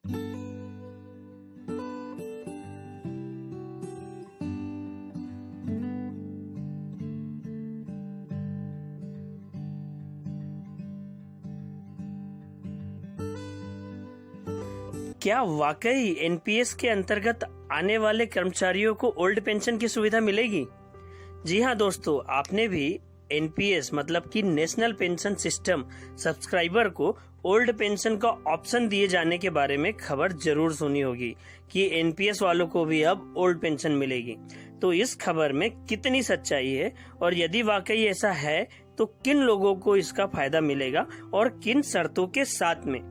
क्या वाकई एनपीएस के अंतर्गत आने वाले कर्मचारियों को ओल्ड पेंशन की सुविधा मिलेगी? जी हाँ दोस्तों, आपने भी एनपीएस मतलब कि नेशनल पेंशन सिस्टम सब्सक्राइबर को ओल्ड पेंशन का ऑप्शन दिए जाने के बारे में खबर जरूर सुनी होगी कि एनपीएस वालों को भी अब ओल्ड पेंशन मिलेगी। तो इस खबर में कितनी सच्चाई है और यदि वाकई ऐसा है तो किन लोगों को इसका फायदा मिलेगा और किन शर्तों के साथ में,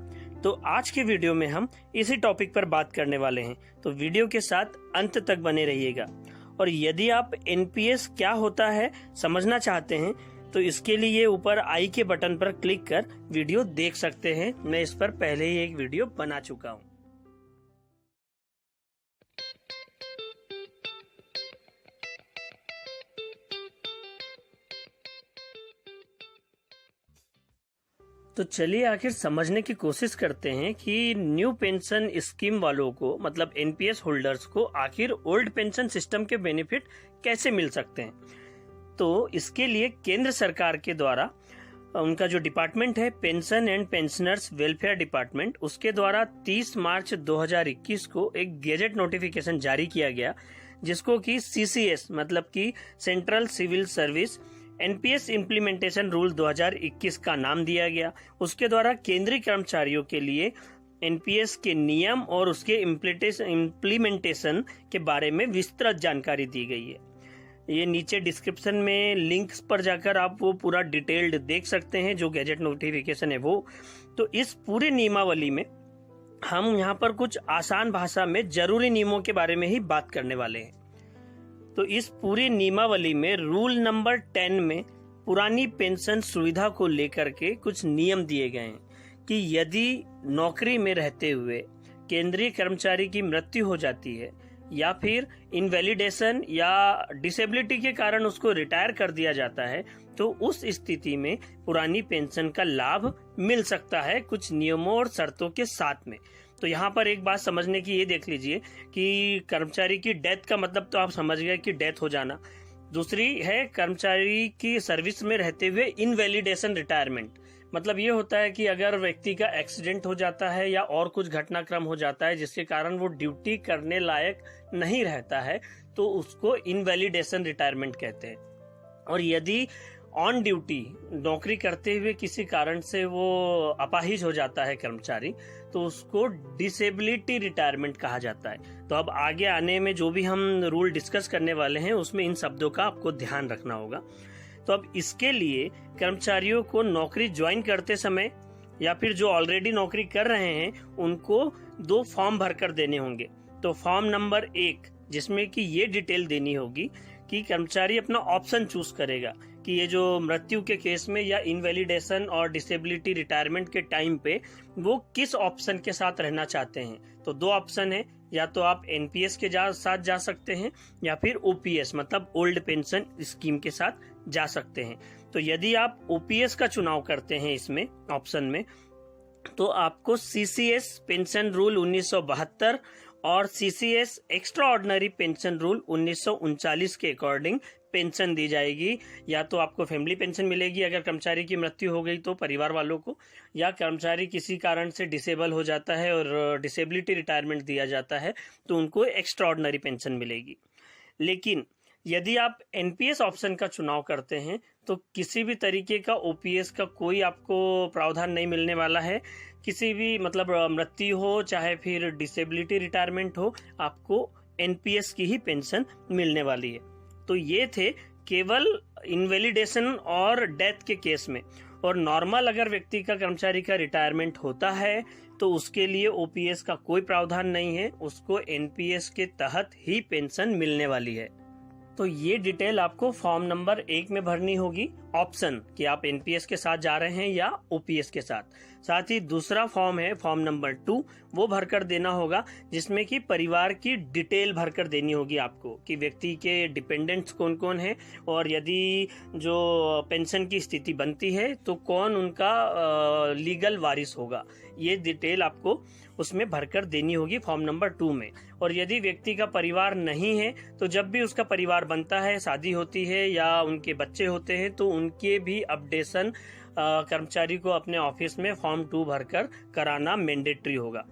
तो आज के वीडियो में हम इसी टॉपिक पर बात करने वाले हैं। तो वीडियो के साथ अंत तक बने रहिएगा। और यदि आप एनपीएस क्या होता है समझना चाहते हैं तो इसके लिए ऊपर आई के बटन पर क्लिक कर वीडियो देख सकते हैं। मैं इस पर पहले ही एक वीडियो बना चुका हूं। तो चलिए आखिर समझने की कोशिश करते हैं कि न्यू पेंशन स्कीम वालों को मतलब एनपीएस होल्डर्स को आखिर ओल्ड पेंशन सिस्टम के बेनिफिट कैसे मिल सकते हैं। तो इसके लिए केंद्र सरकार के द्वारा उनका जो डिपार्टमेंट है pension and pensioners welfare department, उसके द्वारा 30 मार्च 2021 को एक गेजेट नोटिफिकेशन जारी किया गया, जिसको कि सीसीएस मतलब कि central civil service NPS implementation rule 2021 का नाम दिया गया। उसके द्वारा केंद्रीय कर्मचारियों के लिए एनपीएस के नियम और उसके इम्प्लीमेंटेशन के बारे में विस्तृत जानकारी दी गई है। ये नीचे डिस्क्रिप्शन में लिंक्स पर जाकर आप वो पूरा डिटेल्ड देख सकते हैं, जो गैजेट नोटिफिकेशन है वो। तो इस पूरे नियमावली में हम यहाँ पर कुछ आसान भाषा में जरूरी नियमों के बारे में ही बात करने वाले हैं। तो इस पूरी नियमावली में रूल नंबर 10 में पुरानी पेंशन सुविधा को लेकर के कुछ नियम दिए गए हैं कि यदि नौकरी में रहते हुए केंद्रीय कर्मचारी की मृत्यु हो जाती है या फिर इनवैलिडेशन या डिसेबिलिटी के कारण उसको रिटायर कर दिया जाता है तो उस स्थिति में पुरानी पेंशन का लाभ मिल सकता है कुछ नियमों और शर्तों के साथ में। तो यहाँ पर एक बात समझने की ये देख लीजिए कि कर्मचारी की डेथ का मतलब तो आप समझ गए कि डेथ हो जाना। दूसरी है कर्मचारी की सर्विस में रहते हुए इनवैलिडेशन रिटायरमेंट, मतलब ये होता है कि अगर व्यक्ति का एक्सीडेंट हो जाता है या और कुछ घटनाक्रम हो जाता है जिसके कारण वो ड्यूटी करने लायक नहीं रहता है तो उसको इनवैलिडेशन रिटायरमेंट कहते हैं। और यदि ऑन ड्यूटी नौकरी करते हुए किसी कारण से वो अपाहिज हो जाता है कर्मचारी तो उसको डिसेबिलिटी रिटायरमेंट कहा जाता है। तो अब आगे आने में जो भी हम रूल डिस्कस करने वाले हैं उसमें इन शब्दों का आपको ध्यान रखना होगा। तो अब इसके लिए कर्मचारियों को नौकरी ज्वाइन करते समय या फिर जो ऑलरेडी नौकरी कर रहे हैं उनको 2 फॉर्म भरकर देने होंगे। तो फॉर्म नंबर 1 जिसमें कि ये डिटेल देनी होगी कि कर्मचारी अपना ऑप्शन चूज करेगा कि ये जो मृत्यु के केस में या इनवैलिडेशन और डिसेबिलिटी रिटायरमेंट के टाइम पे वो किस ऑप्शन के साथ रहना चाहते हैं। तो 2 ऑप्शन है, या तो आप एनपीएस के साथ जा सकते हैं या फिर ओपीएस मतलब ओल्ड पेंशन स्कीम के साथ जा सकते हैं। तो यदि आप ओपीएस का चुनाव करते हैं इसमें ऑप्शन में तो आपको सीसीएस पेंशन रूल 1972 और CCS extra ordinary pension rule 1939 के अकॉर्डिंग पेंशन दी जाएगी। या तो आपको फैमिली पेंशन मिलेगी अगर कर्मचारी की मृत्यु हो गई तो परिवार वालों को, या कर्मचारी किसी कारण से डिसेबल हो जाता है और डिसेबिलिटी रिटायरमेंट दिया जाता है तो उनको एक्स्ट्रा ऑर्डिनरी पेंशन मिलेगी। लेकिन यदि आप एनपीएस ऑप्शन का चुनाव करते हैं तो किसी भी तरीके का ओपीएस का कोई आपको प्रावधान नहीं मिलने वाला है। किसी भी मतलब मृत्यु हो चाहे फिर डिसेबिलिटी रिटायरमेंट हो, आपको एनपीएस की ही पेंशन मिलने वाली है। तो ये थे केवल इनवैलिडेशन और डेथ के केस में। और नॉर्मल अगर व्यक्ति का कर्मचारी का रिटायरमेंट होता है तो उसके लिए ओपीएस का कोई प्रावधान नहीं है, उसको एनपीएस के तहत ही पेंशन मिलने वाली है। तो ये डिटेल आपको फॉर्म नंबर 1 में भरनी होगी ऑप्शन कि आप एनपीएस के साथ जा रहे हैं या ओपीएस के साथ। साथ ही दूसरा फॉर्म है फॉर्म नंबर 2, वो भरकर देना होगा, जिसमें कि परिवार की डिटेल भरकर देनी होगी आपको कि व्यक्ति के डिपेंडेंट्स कौन कौन है और यदि जो पेंशन की स्थिति बनती है तो कौन उनका लीगल वारिस होगा। ये डिटेल आपको उसमें भरकर देनी होगी फॉर्म नंबर 2 में। और यदि व्यक्ति का परिवार नहीं है तो जब भी उसका परिवार बनता है, शादी होती है या उनके बच्चे होते हैं तो उनके भी अपडेशन कर्मचारी को अपने ऑफिस में फॉर्म 2 भरकर कराना मैंडेटरी होगा।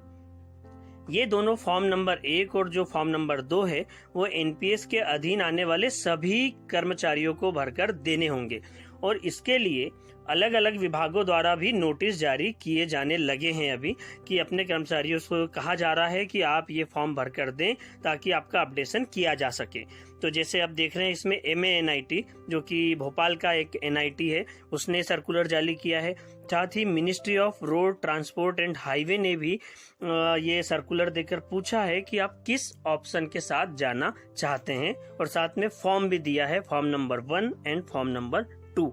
ये दोनों फॉर्म नंबर 1 और जो फॉर्म नंबर 2 है वो एनपीएस के अधीन आने वाले सभी कर्मचारियों को भरकर देने होंगे। और इसके लिए अलग अलग विभागों द्वारा भी नोटिस जारी किए जाने लगे हैं अभी कि अपने कर्मचारियों को कहा जा रहा है कि आप ये फॉर्म भरकर दें ताकि आपका अपडेशन किया जा सके। तो जैसे आप देख रहे हैं इसमें MANIT जो कि भोपाल का एक NIT है, उसने सर्कुलर जारी किया है। साथ ही ministry of road transport and highway ने भी ये सर्कुलर देकर पूछा है कि आप किस ऑप्शन के साथ जाना चाहते हैं, और साथ में फॉर्म भी दिया है, form number 1 and form number 2।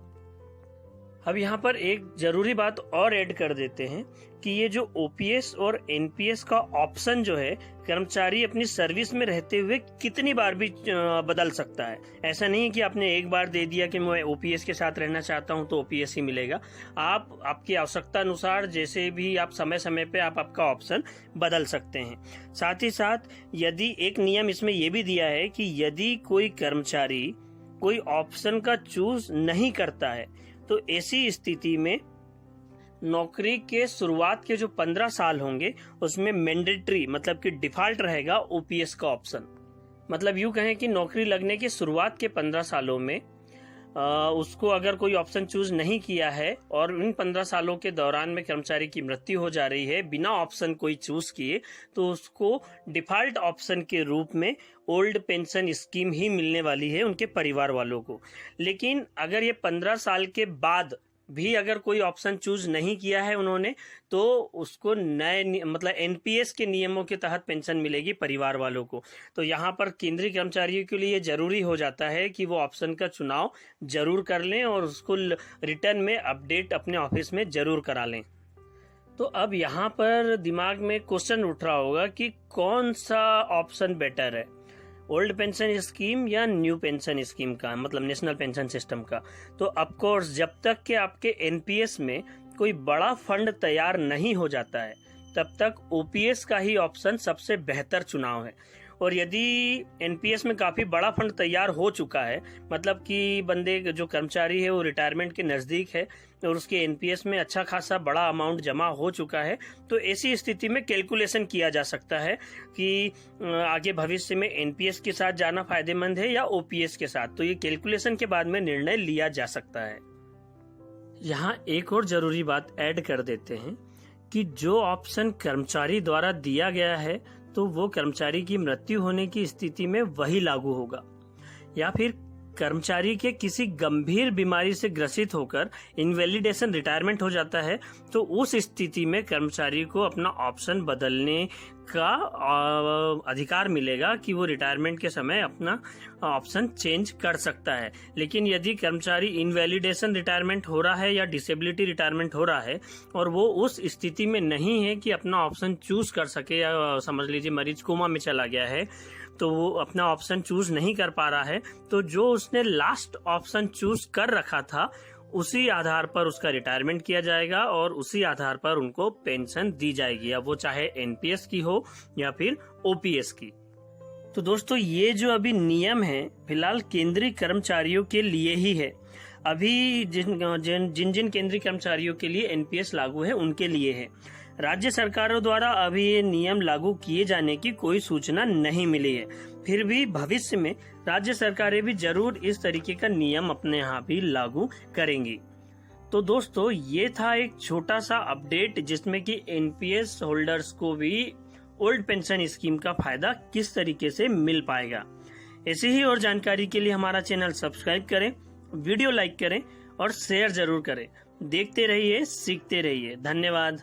अब यहाँ पर एक जरूरी बात और ऐड कर देते हैं कि ये जो ओपीएस और एनपीएस का ऑप्शन जो है कर्मचारी अपनी सर्विस में रहते हुए कितनी बार भी बदल सकता है। ऐसा नहीं है कि आपने एक बार दे दिया कि मैं ओपीएस के साथ रहना चाहता हूं तो ओपीएस ही मिलेगा। आप आपकी आवश्यकता अनुसार जैसे भी आप समय समय पे आप आपका ऑप्शन बदल सकते हैं। साथ ही साथ यदि एक नियम इसमें यह भी दिया है कि यदि कोई कर्मचारी कोई ऑप्शन का चूज नहीं करता है तो ऐसी स्थिति में नौकरी के शुरुआत के जो 15 साल होंगे उसमें मैंडेटरी मतलब कि डिफॉल्ट रहेगा ओपीएस का ऑप्शन। मतलब यूं कहें कि नौकरी लगने के शुरुआत के 15 सालों में उसको अगर कोई ऑप्शन चूज नहीं किया है और इन 15 सालों के दौरान में कर्मचारी की मृत्यु हो जा रही है बिना ऑप्शन कोई चूज किए, तो उसको डिफॉल्ट ऑप्शन के रूप में ओल्ड पेंशन स्कीम ही मिलने वाली है उनके परिवार वालों को। लेकिन अगर ये 15 साल के बाद भी अगर कोई ऑप्शन चूज नहीं किया है उन्होंने तो उसको नए मतलब एनपीएस के नियमों के तहत पेंशन मिलेगी परिवार वालों को। तो यहाँ पर केंद्रीय कर्मचारियों के लिए जरूरी हो जाता है कि वो ऑप्शन का चुनाव जरूर कर लें और उसको रिटर्न में अपडेट अपने ऑफिस में जरूर करा लें। तो अब यहाँ पर दिमाग में क्वेश्चन उठ रहा होगा कि कौन सा ऑप्शन बेटर है, ओल्ड पेंशन स्कीम या न्यू पेंशन स्कीम का, मतलब नेशनल पेंशन सिस्टम का। तो ऑफ कोर्स जब तक कि आपके एनपीएस में कोई बड़ा फंड तैयार नहीं हो जाता है तब तक ओपीएस का ही ऑप्शन सबसे बेहतर चुनाव है। और यदि एनपीएस में काफी बड़ा फंड तैयार हो चुका है, मतलब कि बंदे जो कर्मचारी है वो रिटायरमेंट के नजदीक है और उसके एनपीएस में अच्छा खासा बड़ा अमाउंट जमा हो चुका है, तो ऐसी स्थिति में कैलकुलेशन किया जा सकता है कि आगे भविष्य में एनपीएस के साथ जाना फायदेमंद है या ओपीएस के साथ। तो ये कैलकुलेशन के बाद में निर्णय लिया जा सकता है। यहाँ एक और जरूरी बात ऐड कर देते हैं कि जो ऑप्शन कर्मचारी द्वारा दिया गया है तो वो कर्मचारी की मृत्यु होने की स्थिति में वही लागू होगा, या फिर कर्मचारी के किसी गंभीर बीमारी से ग्रसित होकर इनवैलिडेशन रिटायरमेंट हो जाता है तो उस स्थिति में कर्मचारी को अपना ऑप्शन बदलने का अधिकार मिलेगा कि वो रिटायरमेंट के समय अपना ऑप्शन चेंज कर सकता है। लेकिन यदि कर्मचारी इनवैलिडेशन रिटायरमेंट हो रहा है या डिसेबिलिटी रिटायरमेंट हो रहा है और वो उस स्थिति में नहीं है कि अपना ऑप्शन चूज कर सके, या समझ लीजिए मरीज कोमा में चला गया है तो वो अपना ऑप्शन चूज नहीं कर पा रहा है, तो जो उसने लास्ट ऑप्शन चूज कर रखा था उसी आधार पर उसका रिटायरमेंट किया जाएगा और उसी आधार पर उनको पेंशन दी जाएगी, अब वो चाहे एनपीएस की हो या फिर ओपीएस की। तो दोस्तों ये जो अभी नियम है फिलहाल केंद्रीय कर्मचारियों के लिए ही है। अभी जिन केंद्रीय कर्मचारियों के लिए एनपीएस लागू है उनके लिए है। राज्य सरकारों द्वारा अभी ये नियम लागू किए जाने की कोई सूचना नहीं मिली है। फिर भी भविष्य में राज्य सरकारें भी जरूर इस तरीके का नियम अपने यहाँ भी लागू करेंगी। तो दोस्तों ये था एक छोटा सा अपडेट जिसमें कि एनपीएस होल्डर्स को भी ओल्ड पेंशन स्कीम का फायदा किस तरीके से मिल पाएगा। ऐसी ही और जानकारी के लिए हमारा चैनल सब्सक्राइब करें, वीडियो लाइक करें और शेयर जरूर करें। देखते रहिए, सीखते रहिए। धन्यवाद।